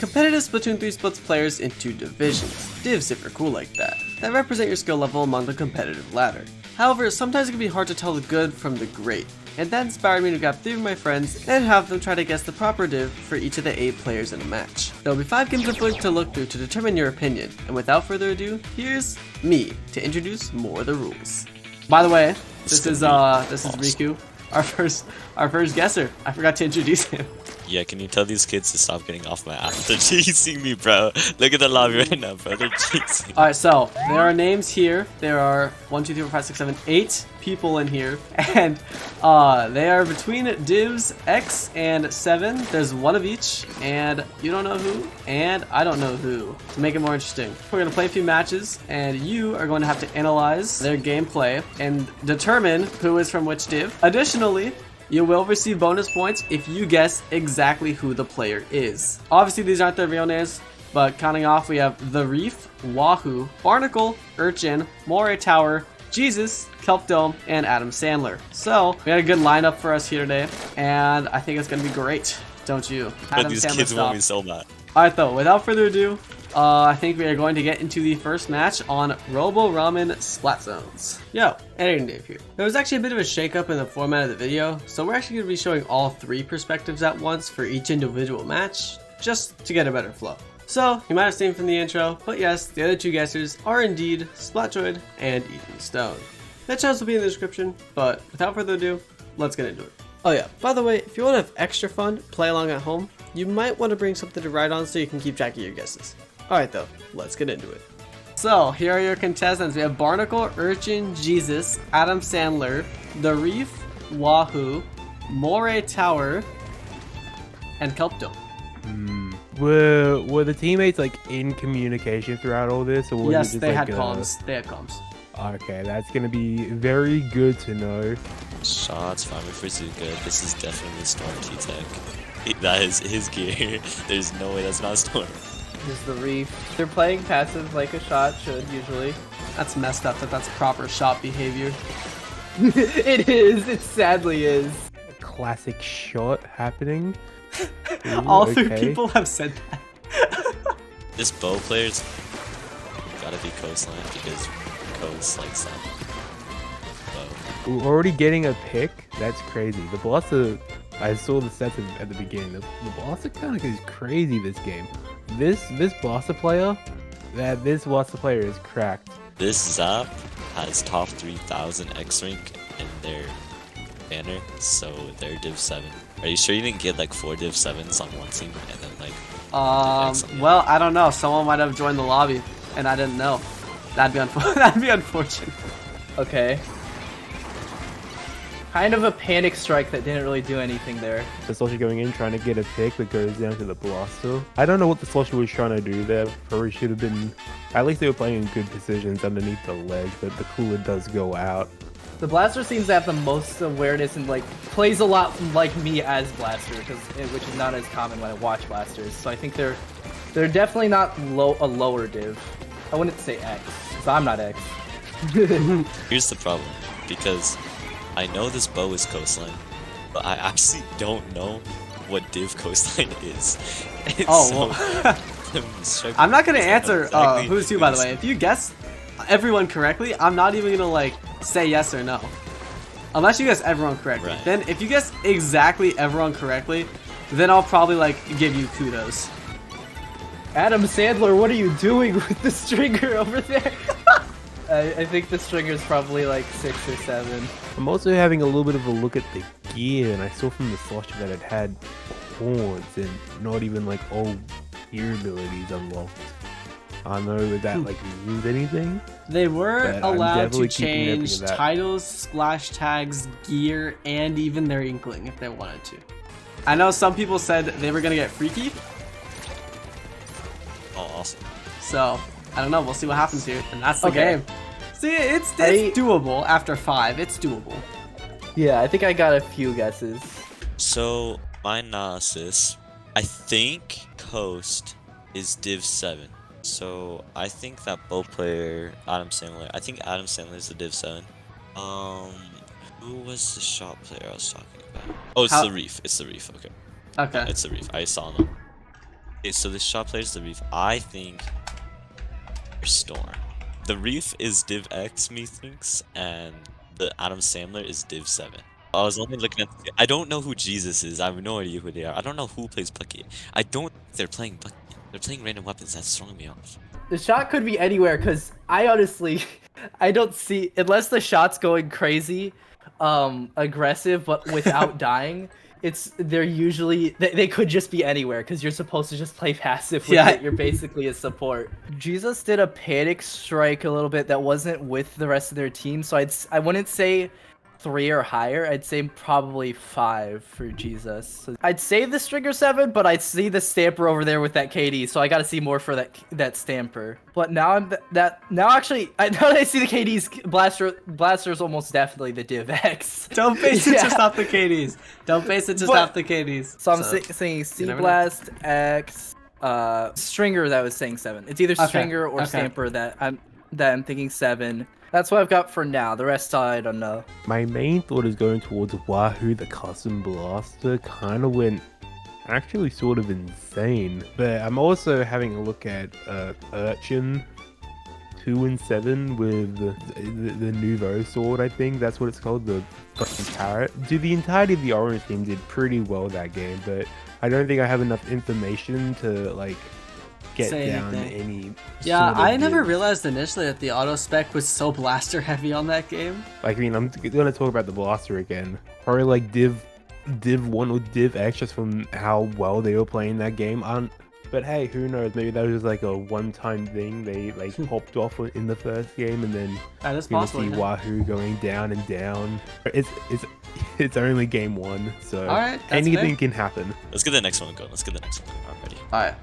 Competitive Splatoon 3 splits players into divisions, divs if you're cool like that represent your skill level among the competitive ladder. However, sometimes it can be hard to tell the good from the great, and that inspired me to grab 3 of my friends and have them try to guess the proper div for each of the 8 players in a match. There will be 5 games of footage to look through to determine your opinion, and without further ado, here's me to introduce more of the rules. By the way, this is Riku, our first guesser. I forgot to introduce him. Yeah, can you tell these kids to stop getting off my ass? They're chasing me, bro. Look at the lobby right now, bro. They're chasing. Alright, so there are names here. There are 1, 2, 3, 4, 5, 6, 7, 8 people in here. And they are between divs X and 7. There's one of each. And you don't know who. And I don't know who. To make it more interesting, we're going to play a few matches. And you are going to have to analyze their gameplay and determine who is from which div. Additionally, you will receive bonus points if you guess exactly who the player is. Obviously, these aren't their real names, but counting off, we have The Reef, Wahoo, Barnacle, Urchin, Moray Tower, Jesus, Kelp Dome, and Adam Sandler. So, we had a good lineup for us here today, and I think it's going to be great, don't you? But these kids want me so bad. Alright though, without further ado, I think we are going to get into the first match on Robo Ramen Splat Zones. Yo, editing Dave here. There was actually a bit of a shakeup in the format of the video, so we're actually going to be showing all 3 perspectives at once for each individual match, just to get a better flow. So, you might have seen from the intro, but yes, the other 2 guessers are indeed Splatjoid and Ethan Stone. Their channels will be in the description, but without further ado, let's get into it. Oh yeah, by the way, if you want to have extra fun, play along at home, you might want to bring something to write on so you can keep track of your guesses. Alright though, let's get into it. So, here are your contestants. We have Barnacle, Urchin, Jesus, Adam Sandler, The Reef, Wahoo, Moray Tower, and Kelp Dome. Were the teammates like in communication throughout all this, or was yes, it just they like had comms. They had comms. Okay, that's gonna be very good to know. Shots, Farmer Frizzy good. This is definitely Storm T-Tech. That is his gear. There's no way that's not Storm. This is The Reef. They're playing passive like a shot should, usually. That's messed up that's proper shot behavior. It is. It sadly is. A classic shot happening. Ooh, All 3 okay. people have said that. This bow player's gotta be Coastline because Coast likes that. Bow. Ooh, already getting a pick? That's crazy. The Blaster, I saw the stats at the beginning. The Blaster kind of goes crazy this game. This Blaster player, this Blaster player is cracked. This Zap has top 3000 X rank in their banner, so they're Div 7. Are you sure you didn't get like 4 Div 7s on one team and then like Div X on the Well, I don't know. Someone might have joined the lobby and I didn't know. That'd be unfortunate. Okay. Kind of a panic strike that didn't really do anything there. The Slosher going in, trying to get a pick that goes down to the Blaster. I don't know what the Slosher was trying to do there. Probably should have been... At least they were playing in good positions underneath the ledge, but the cooler does go out. The Blaster seems to have the most awareness and like plays a lot like me as Blaster, which is not as common when I watch Blasters. So I think they're definitely not a lower div. I wouldn't say X, because I'm not X. Here's the problem, because I know this bow is Coastline, but I actually don't know what div Coastline is. I'm not gonna answer who's who, by the way. If you guess everyone correctly, I'm not even gonna like say yes or no. Unless you guess everyone correctly. Right. Then if you guess exactly everyone correctly, then I'll probably like give you kudos. Adam Sandler, what are you doing with the stringer over there? I think the stringer's probably like 6 or 7. I'm also having a little bit of a look at the gear, and I saw from the Slosher that it had horns and not even like all gear abilities unlocked. I don't know if that like means anything. They were But I'm allowed to definitely keeping everything change of that. titles, splash tags, gear, and even their inkling if they wanted to. I know some people said they were gonna get freaky, Oh, awesome. so I don't know. We'll see what happens here, and that's the Okay. game. See, it's doable after 5. It's doable. Yeah, I think I got a few guesses. So, my analysis, I think Coast is Div 7. So, I think that bow player, Adam Sandler, I think Adam Sandler is the Div 7. Who was the shot player I was talking about? Oh, it's The Reef. It's The Reef, okay. Okay. It's The Reef. I saw them. Okay, so the shot players the Reef. I think Storm. The Reef is Div X, methinks, and the Adam Sandler is Div 7. I was only looking at. I don't know who Jesus is. I have no idea who they are. I don't know who plays Bucky. I don't think they're playing Bucky. They're playing random weapons. That's throwing me off. The shot could be anywhere because I honestly, I don't see unless the shot's going crazy, aggressive but without dying. They're usually they could just be anywhere because you're supposed to just play passive with it. You're basically a support. Jesus did a panic strike a little bit that wasn't with the rest of their team, so I wouldn't say 3 or higher. I'd say probably 5 for Jesus. So I'd say the Stringer 7, but I'd see the Stamper over there with that KD, so I gotta see more for that Stamper. But now now that I see the KD's Blaster's almost definitely the Div X. Don't base it just off the KDs. Don't base it just off the KDs. So I'm saying C Blast X, Stringer that was saying 7. It's either Stringer or Stamper that I'm thinking 7. That's what I've got for now. The rest I don't know. My main thought is going towards Wahoo, the custom blaster. Kind of went actually sort of insane. But I'm also having a look at Urchin 2 and 7 with the Nouveau sword, I think. That's what it's called, the parrot. Dude, the entirety of the orange team did pretty well that game, but I don't think I have enough information to, like, get down any. Yeah, I never realized initially that the auto spec was so blaster heavy on that game. Like, I mean, I'm gonna talk about the blaster again. Probably like Div 1 or Div X just from how well they were playing that game. But hey, who knows? Maybe that was just like a one-time thing. They like popped off in the first game, and then that is possible. See Wahoo going down and down. It's only game 1, so anything can happen. Let's get the next one going. I'm ready.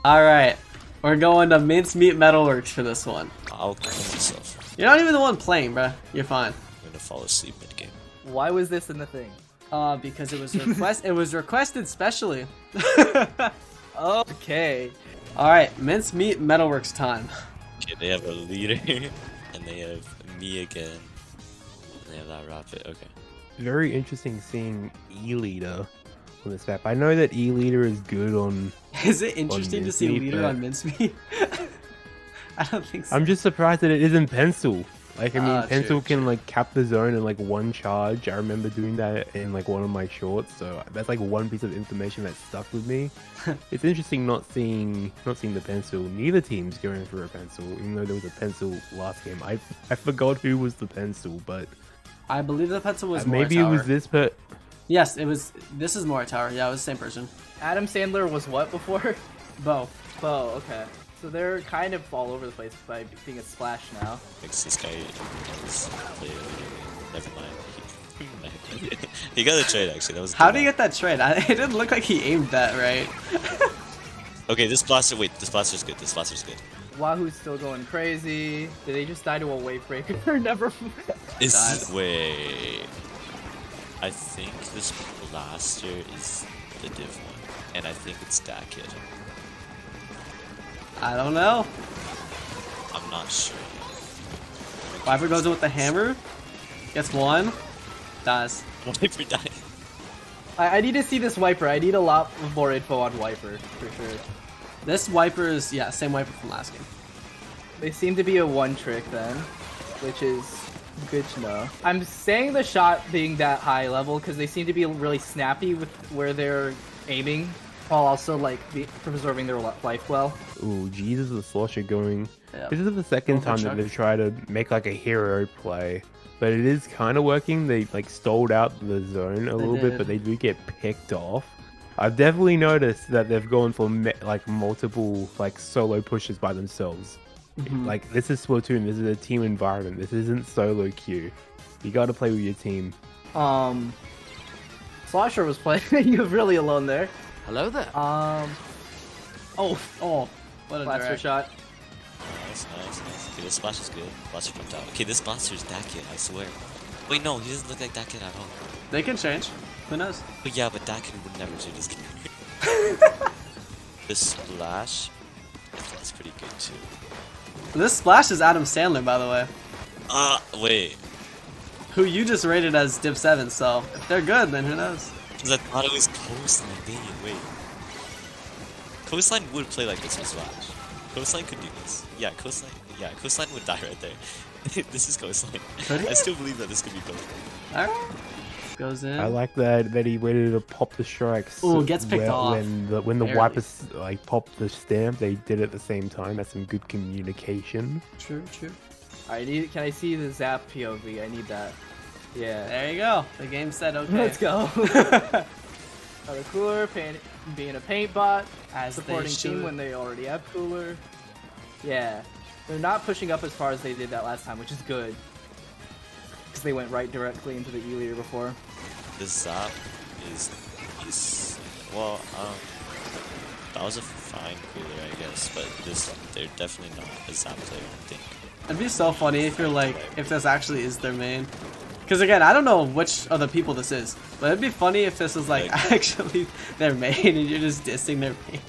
All right, we're going to Mincemeat Metalworks for this one. I'll kill myself. You're not even the one playing, bruh. You're fine. I'm gonna fall asleep mid-game. Why was this in the thing? Because it was requested specially. Okay. All right, Mincemeat Metalworks time. Okay, they have a leader, and they have me again. And they have that rocket. Okay. Very interesting seeing E-Leader on this map. I know that E-Leader is good on. Is it interesting to see Leader on Mincemeat? I don't think so. I'm just surprised that it isn't Pencil. Like, I mean, Pencil can like cap the zone in like one charge. I remember doing that in like one of my shorts, so that's like one piece of information that stuck with me. It's interesting not seeing the Pencil. Neither team's going for a Pencil, even though there was a Pencil last game. I forgot who was the Pencil, but I believe the Pencil was maybe it was this, but yes, it was. This is Mora Tower. Yeah, it was the same person. Adam Sandler was what before? Bo. Okay. So they're kind of all over the place by being a splash now. Thinks this guy is never mind. He got a trade actually. That was. How did he get that trade? It didn't look like he aimed that right. Okay, this blaster. Wait, this blaster's good. This blaster's good. Wahoo's still going crazy. Did they just die to a wave breaker? Never. Wait. I think this blaster is the div one, and I think it's that kid. I don't know. I'm not sure. Viper goes in with the hammer. Gets one. Dies. Viper died. I need to see this Wiper. I need a lot more info on Wiper, for sure. This Wiper is, yeah, same Wiper from last game. They seem to be a one trick then, which is good to know. I'm saying the shot being that high level because they seem to be really snappy with where they're aiming, while also like preserving their life well. Ooh, Jesus, the Slosher going. Yep. This is the second time that they've tried to make like a hero play, but it is kind of working. They like stalled out the zone a little bit, but they do get picked off. I've definitely noticed that they've gone for like multiple like solo pushes by themselves. Like, this is Splatoon. This is a team environment. This isn't solo queue. You got to play with your team. Slosher was playing. You're really alone there. Hello there. Oh, what a blaster shot. Nice. Okay, this splash is good. Blaster jumped out. Okay, this blaster is that kid, I swear. Wait, no, he doesn't look like that kid at all. They can change. Who knows? But yeah, but that kid would never change his character. This splash, that's pretty good too. This splash is Adam Sandler, by the way. Wait. Who you just rated as Div 7, so if they're good, then who knows? Because I thought it was close and I didn't. Wait. Coastline would play like this with Splash. Coastline could do this. Yeah, Coastline. Yeah, Coastline would die right there. This is Coastline. Could he? I still believe that this could be Coastline. Alright. Goes in. I like that he waited to pop the strikes. Ooh, gets picked off. When the Barely. wipers like popped the stamp, they did it at the same time. That's some good communication. True, true. Can I see the zap POV? I need that. Yeah. There you go. The game said okay. Let's go. Another cooler, being a paint bot, As they supporting team should. when they already have cooler. Yeah. They're not pushing up as far as they did that last time, which is good. Because they went right directly into the E-leader before. This Zap is well, that was a fine cooler, I guess, but they're definitely not a Zap player, I think. It'd be so funny if you're like, if this actually is their main. Because again, I don't know which of the people this is, but it'd be funny if this was like actually their main and you're just dissing their main.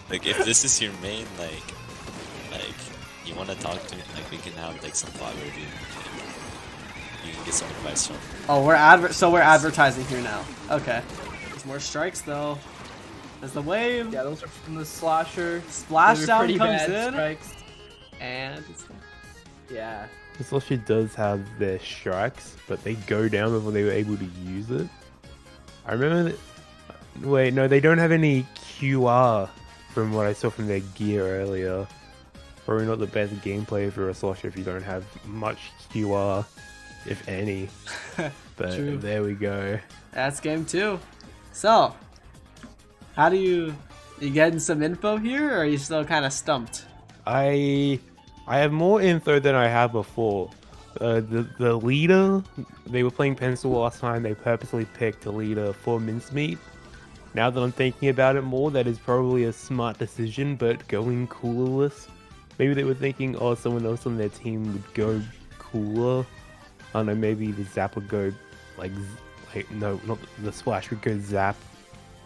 Like if this is your main, like you want to talk to me, like we can have like some vibe review. You can get some advice from. Oh, we're advertising here now. Okay. There's more strikes though. There's the wave. Yeah, those are from the slosher. Splashdown Pretty comes bad in. strikes. And it's Yeah. The Slushy does have their strikes, but they go down before they were able to use it. I remember that. Wait, no, they don't have any QR from what I saw from their gear earlier. Probably not the best gameplay for a Slusher if you don't have much QR, if any. But True. there we go. That's game 2. So, how do you getting some info here, or are you still kind of stumped? I have more info than I have before. The leader, they were playing Pencil last time. They purposely picked a leader for Mincemeat. Now that I'm thinking about it more, that is probably a smart decision, but going coolerless. Maybe they were thinking, oh, someone else on their team would go cooler. I don't know, maybe the Zap would go no, not the Splash would go Zap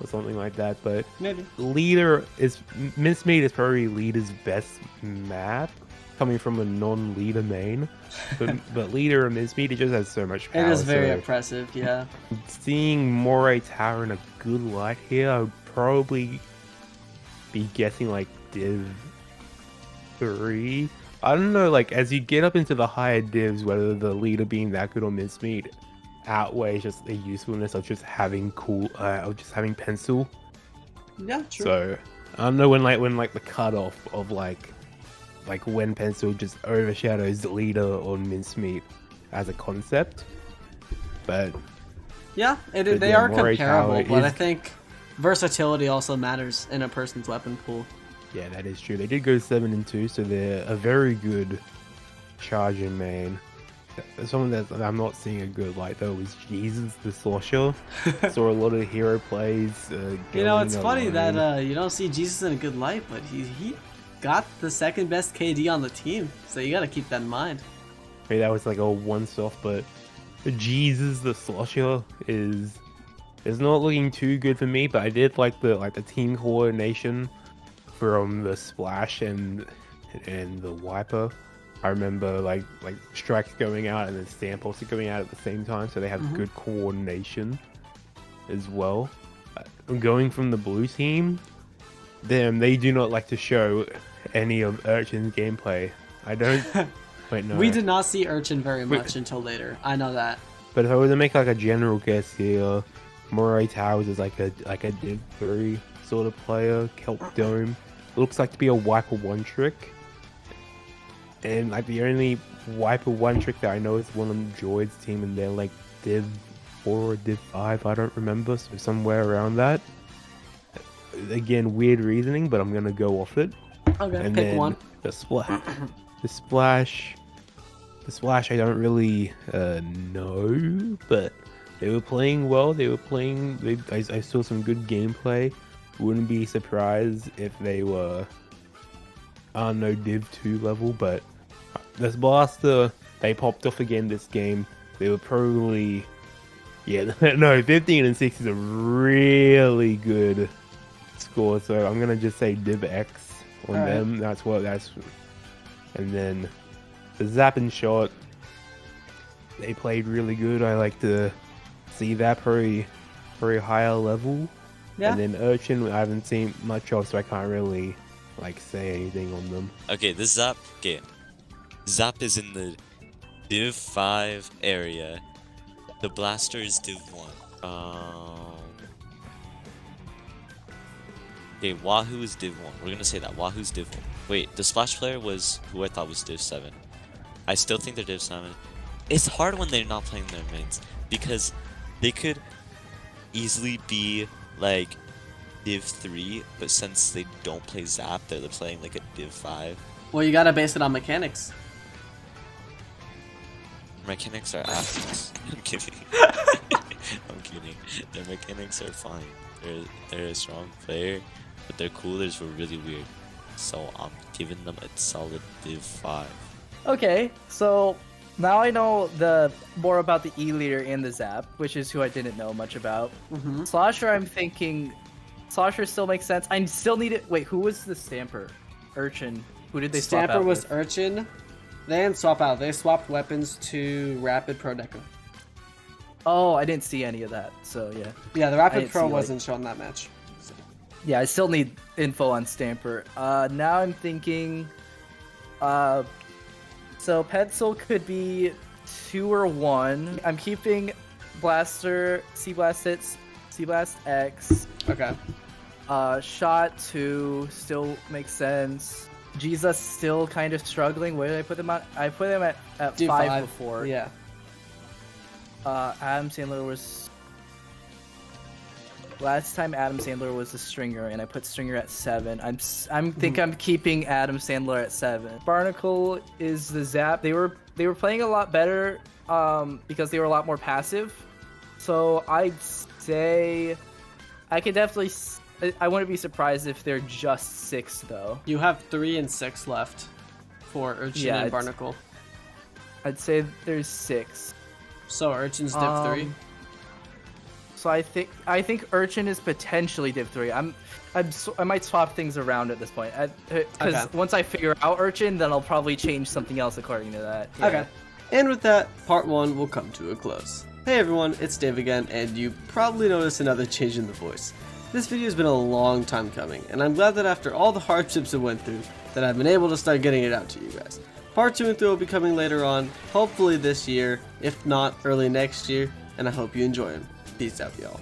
or something like that, but Maybe. Mincemeat is probably leader's best map, coming from a non-leader main. But leader and Mincemeat, it just has so much power. It is very so impressive, yeah. seeing Moray Tower in a good light here, I would probably be guessing like Div 3. I don't know, like as you get up into the higher divs, whether the leader being that good or Mincemeat outweighs just the usefulness of just having having Pencil. Yeah, true. So I don't know when the cutoff of like when Pencil just overshadows the leader on Mincemeat as a concept. But yeah, but they yeah, are Moray comparable, Tower but I is- think versatility also matters in a person's weapon pool. yeah, that is true. They did go 7-2, so they're a very good charger main. Someone that I'm not seeing a good light though is Jesus the Slosher. Saw a lot of hero plays. You know, it's going funny alone. that you don't see Jesus in a good light, but he got the second best KD on the team, so you got to keep that in mind. Maybe that was like a once-off, but Jesus the Slosher is not looking too good for me. But I did like the team coordination from the Splash and the Wiper. I remember like strikes going out and then stamp also going out at the same time, so they have good coordination as well. Going from the blue team, they do not like to show any of Urchin's gameplay. I don't. Wait, no. We did not see Urchin very much until later. I know that. But if I were to make like a general guess here, Moray Towers is like a Div 3 sort of player. Kelp Dome looks like to be a Wiper 1 trick. And like the only Wiper 1 trick that I know is one on Droid's team, and they're like Div 4 or Div 5, I don't remember, so somewhere around that. Again, weird reasoning, but I'm gonna go off it. Okay, And pick then one. the splash, I don't really know, but they were playing well. I saw some good gameplay. Wouldn't be surprised if they were, I don't know, Div 2 level, but this Blaster, they popped off again this game. They were probably, yeah, no, 15-6 is a really good score, so I'm gonna just say Div X on All right. them. And then the Zap and Shot, they played really good. I like to see that very higher level. Yeah. And then Urchin, I haven't seen much of, so I can't really like say anything on them. Okay, the Zap. Okay, Zap is in the Div 5 area. The Blaster is Div 1. Okay, Wahoo is Div 1. We're gonna say that. Wahoo's Div 1. Wait, the Splash player was who I thought was Div 7. I still think they're Div 7. It's hard when they're not playing their mains, because they could easily be like Div 3, but since they don't play Zap, they're playing like a Div 5. Well, you gotta base it on mechanics. Mechanics are ass. I'm kidding. I'm kidding. Their mechanics are fine. They're a strong player, but their coolers were really weird. So I'm giving them a solid Div 5. Okay, so now I know more about the E leader and the Zap, which is who I didn't know much about. Slosher, I'm thinking Slosher still makes sense. I still need it. Wait, who was the Stamper? Urchin. Who did they swap Stamper out was with? Urchin. They didn't swap out. They swapped weapons to Rapid Pro Deco. Oh, I didn't see any of that. So yeah. Yeah, the I Rapid didn't Pro see, wasn't shown that match. So. Yeah, I still need info on Stamper. Now I'm thinking, so Pencil could be 2 or 1. I'm keeping Blaster, C-Blast hits, C-Blast X. Okay. Shot 2 still makes sense. Jesus still kind of struggling. Where did I put them at? I put them at 5 before. Yeah. Adam Sandler was... Last time Adam Sandler was the Stringer, and I put Stringer at 7. I'm keeping Adam Sandler at 7. Barnacle is the Zap. They were playing a lot better because they were a lot more passive. So I'd say I could definitely. I wouldn't be surprised if they're just 6 though. You have 3 and 6 left for Urchin and Barnacle. I'd say there's 6. So Urchin's Div 3. So I think Urchin is potentially Div 3. I might swap things around at this point. Because once I figure out Urchin, then I'll probably change something else according to that. Yeah. Okay. And with that, part 1 will come to a close. Hey everyone, it's Dave again, and you probably noticed another change in the voice. This video has been a long time coming, and I'm glad that after all the hardships it went through, that I've been able to start getting it out to you guys. Part 2 and 3 will be coming later on, hopefully this year, if not early next year, and I hope you enjoy them. Peace out, y'all.